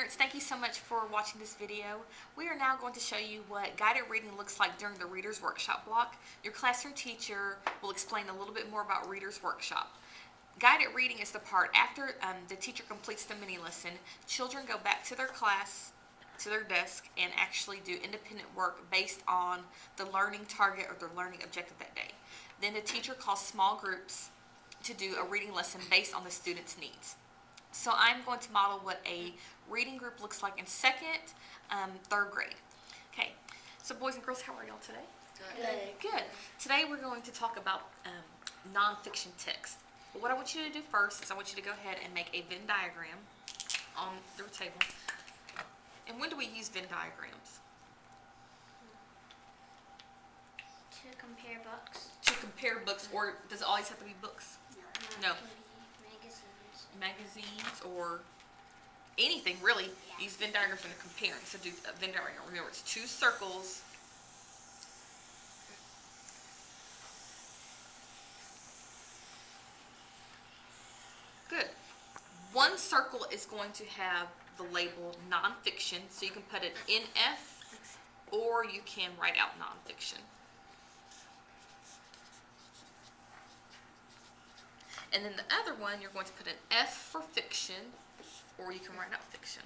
parents, thank you so much for watching this video. We are now going to show you what guided reading looks like during the Reader's Workshop block. Your classroom teacher will explain a little bit more about Reader's Workshop. Guided reading is the part after the teacher completes the mini lesson. Children go back to their class, to their desk, and actually do independent work based on the learning target or the learning objective that day. Then the teacher calls small groups to do a reading lesson based on the student's needs. So I'm going to model what a reading group looks like in second, third grade. Okay, so boys and girls, how are y'all today? Good. Good. Today we're going to talk about nonfiction text. But what I want you to do first is I want you to go ahead and make a Venn diagram on the table. And when do we use Venn diagrams? To compare books. To compare books, or does it always have to be books? No. It can be magazines. Magazines or anything really. Use Venn diagrams when comparing. So do a Venn diagram. Remember, it's two circles. Good. One circle is going to have the label nonfiction, so you can put it NF, or you can write out nonfiction. And then the other one, you're going to put an F for fiction, or you can write out fiction.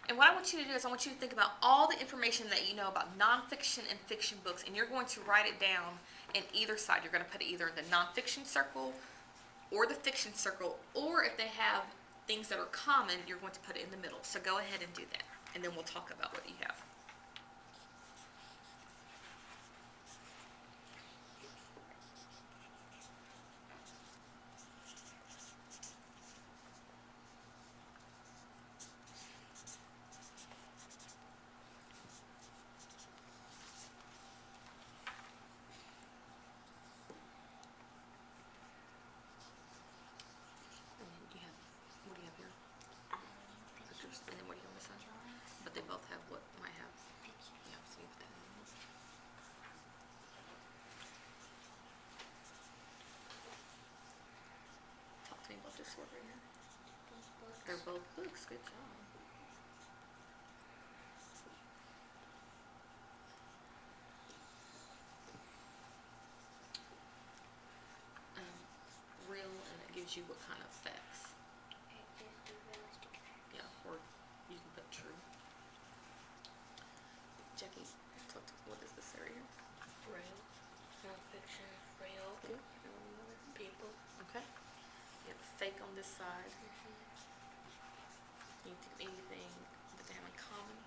And what I want you to do is I want you to think about all the information that you know about nonfiction and fiction books, and you're going to write it down in either side. You're going to put it either in the nonfiction circle or the fiction circle, or if they have things that are common, you're going to put it in the middle. So go ahead and do that, and then we'll talk about what you have. What do you have here? Pictures. And then what do you have on this side? But they both have what might have. Yeah, so you put that in the middle. Talk to me about this word right here. They're both books. Good job. Real, and it gives you what kind of facts. Yeah, or you can put true. Jackie, what is this area? Real, nonfiction, real, Good. people. Okay. You have fake on this side. Can you think of anything that they have in common?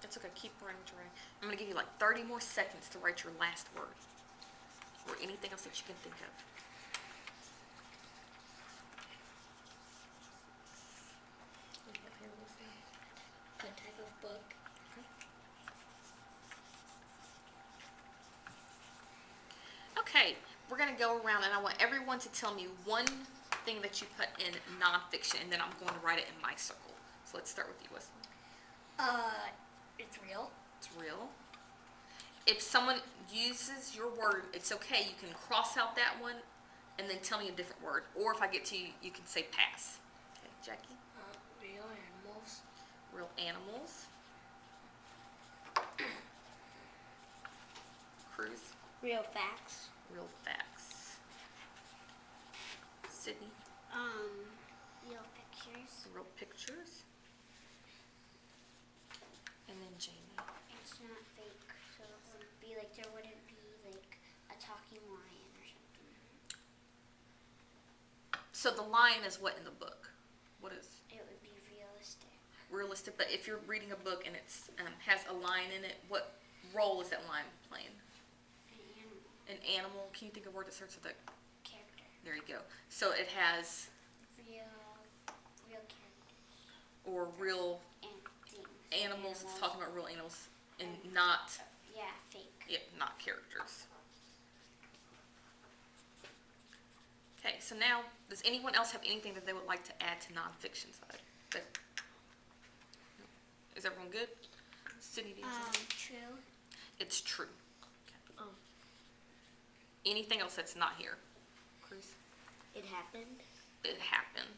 That's okay. Keep writing what you're writing. I'm going to give you like 30 more seconds to write your last word. Or anything else that you can think of. What do you have here, Lucy? The type of book. Okay, we're going to go around and I want everyone to tell me one thing that you put in nonfiction, and then I'm going to write it in my circle. So let's start with you, Wesley. It's real. It's real. If someone uses your word, it's okay. You can cross out that one and then tell me a different word. Or if I get to you, you can say pass. Okay, Jackie? Real animals. Real animals. Cruz? Real facts. Real facts. Sydney? Real pictures. Real pictures. And then Jamie. It's not fake, so it wouldn't be like, there wouldn't be like a talking lion or something. So the lion is what in the book? What is It would be realistic. realistic? But if you're reading a book and it's has a lion in it, what role is that lion playing? An animal. An animal. Can you think of a word that starts with a? Character. There you go. So it has Real characters. or real And things. animals. It's talking about real animals and not Fake. not characters. Okay, so now, does anyone else have anything that they would like to add to nonfiction side? Is everyone good? Sydney, do you have something? True. It's true. Um, Anything else that's not here? Cruz? it happened. It happened.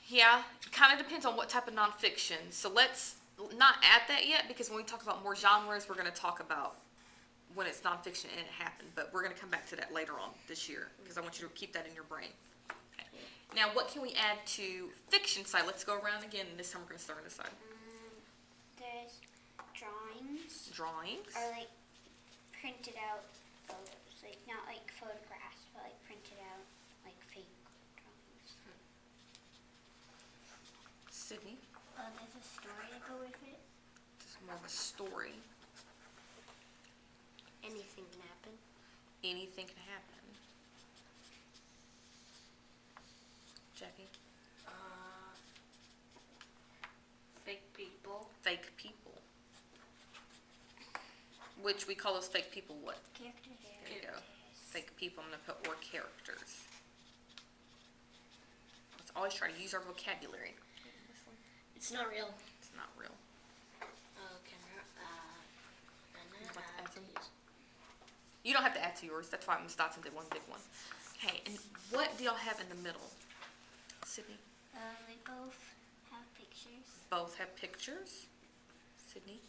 Yeah, kind of depends on what type of nonfiction. So let's not add that yet, because when we talk about more genres, we're going to talk about when it's nonfiction and it happened. But we're going to come back to that later on this year, because I want you to keep that in your brain. Okay. Now, what can we add to fiction side? Let's go around again, and this time we're going to start on this side. There's drawings. Drawings. Or like printed out photos. Like not like photographs, but like printed out like fake drawings. Sydney. There's a story to go with it. Just more of a story. Anything can happen. Anything can happen. Jackie. Fake people. Fake people. Which we call those fake people what? Characters. There you go. Fake people. I'm going to put or characters. Let's always try to use our vocabulary. It's not real. It's not real. Okay. Would you like to add some? You don't have to add to yours. That's why Ms. Dotson did one big one. Okay, and what do y'all have in the middle? Sydney? They both have pictures. Both have pictures. Sydney?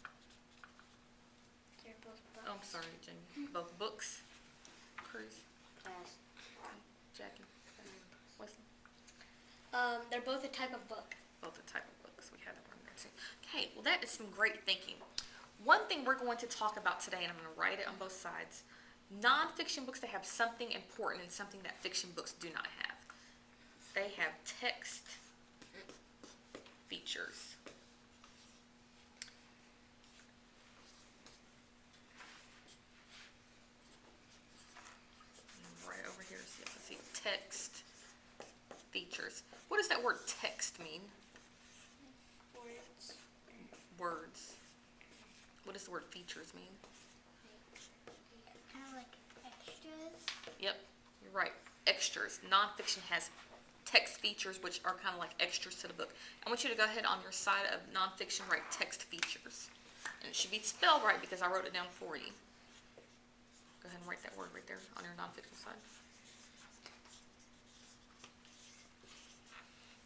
They're both books. Oh, I'm sorry, Jamie. Both books. Cruz? Pass. Jackie? Wesley? They're both a type of book. Both the type of books. We had that one there too. Okay, well that is some great thinking. One thing we're going to talk about today, and I'm going to write it on both sides, nonfiction books that have something important and something that fiction books do not have. They have text features. Right over here, so you can see text features. What does that word text mean? Words. Words. What does the word features mean? Kind of like extras. Yep, you're right. Extras. Nonfiction has text features, which are kind of like extras to the book. I want you to go ahead on your side of nonfiction, write text features. And it should be spelled right because I wrote it down for you. Go ahead and write that word right there on your nonfiction side.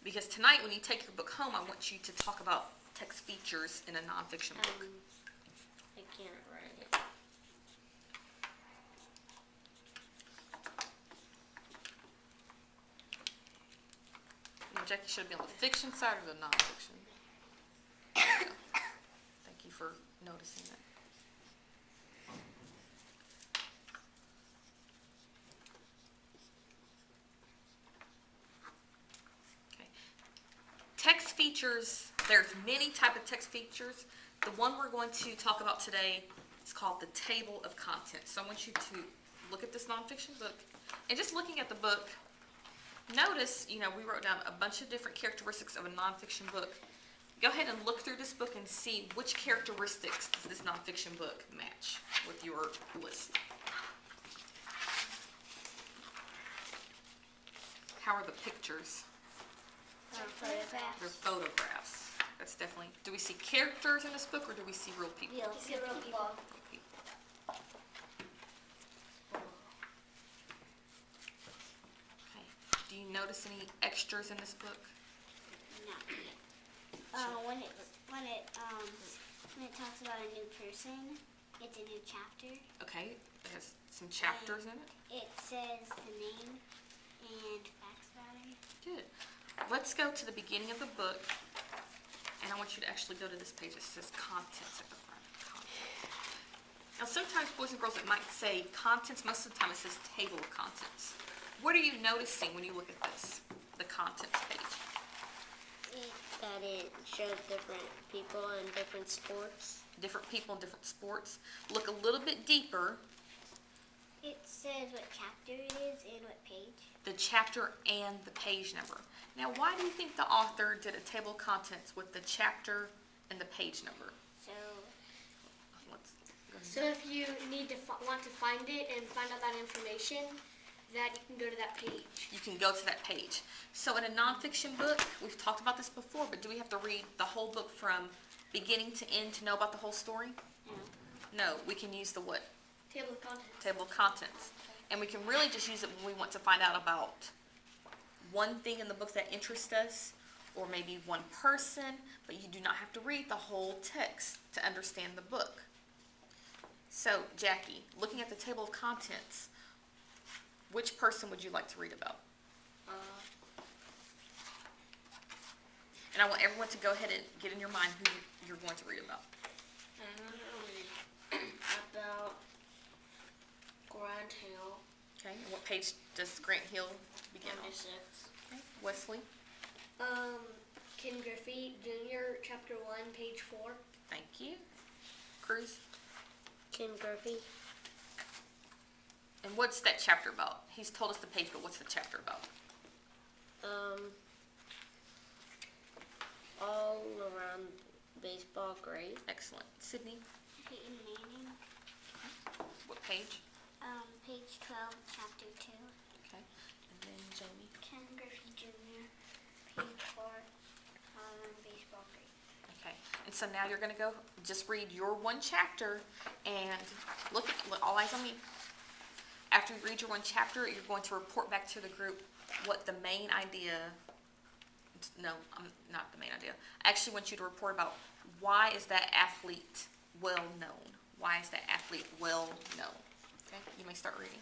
Because tonight when you take your book home, I want you to talk about text features in a nonfiction book. I can't write it. Jackie should be on the fiction side or the nonfiction. There you go. Thank you for noticing that. Okay. Text features, there's many type of text features. The one we're going to talk about today is called the table of contents. So I want you to look at this nonfiction book, and just looking at the book, notice, we wrote down a bunch of different characteristics of a nonfiction book. Go ahead and look through this book and see which characteristics does this nonfiction book match with your list. How are the pictures? Photographs. They're photographs. That's definitely. Do we see characters in this book or do we see real people? Real people. Real people. Okay. Do you notice any extras in this book? No. When it talks about a new person, it's a new chapter. Okay. It has some chapters in it. It says the name and facts about him. Good. Let's go to the beginning of the book, and I want you to actually go to this page. It says contents at the front. Contents. Now, sometimes, boys and girls, it might say contents. Most of the time, it says table of contents. What are you noticing when you look at this, the contents page? That it shows different people and different sports. Different people and different sports. Look a little bit deeper. It says what chapter it is and what page. The chapter and the page number. Now, why do you think the author did a table of contents with the chapter and the page number? So, Let's go ahead. So if you need to want to find it and find out that information, that you can go to that page. You can go to that page. So in a nonfiction book, we've talked about this before, but do we have to read the whole book from beginning to end to know about the whole story? No, we can use the what? Table of contents. Table of contents. And we can really just use it when we want to find out about one thing in the book that interests us, or maybe one person, but you do not have to read the whole text to understand the book. So, Jackie, looking at the table of contents, which person would you like to read about? And I want everyone to go ahead and get in your mind who you're going to read about. I'm going to read about Grant Hill, Okay, and what page does Grant Hill begin on? 96. Okay. Wesley, Ken Griffey Jr., Chapter 1, page 4. thank you. Cruz, Ken Griffey, and what's that chapter about? He's told us the page, but what's the chapter about? all around baseball great. Excellent. Sydney, Peyton Manning, what page? page 12, chapter 2. Okay. And then Jamie. Ken Griffey Jr., page 4, baseball grade. Okay. And so now you're going to go just read your one chapter and look, all eyes on me. After you read your one chapter, you're going to report back to the group what the main idea. No, not the main idea. I actually want you to report about why is that athlete well known? Why is that athlete well known? Okay, you may start reading.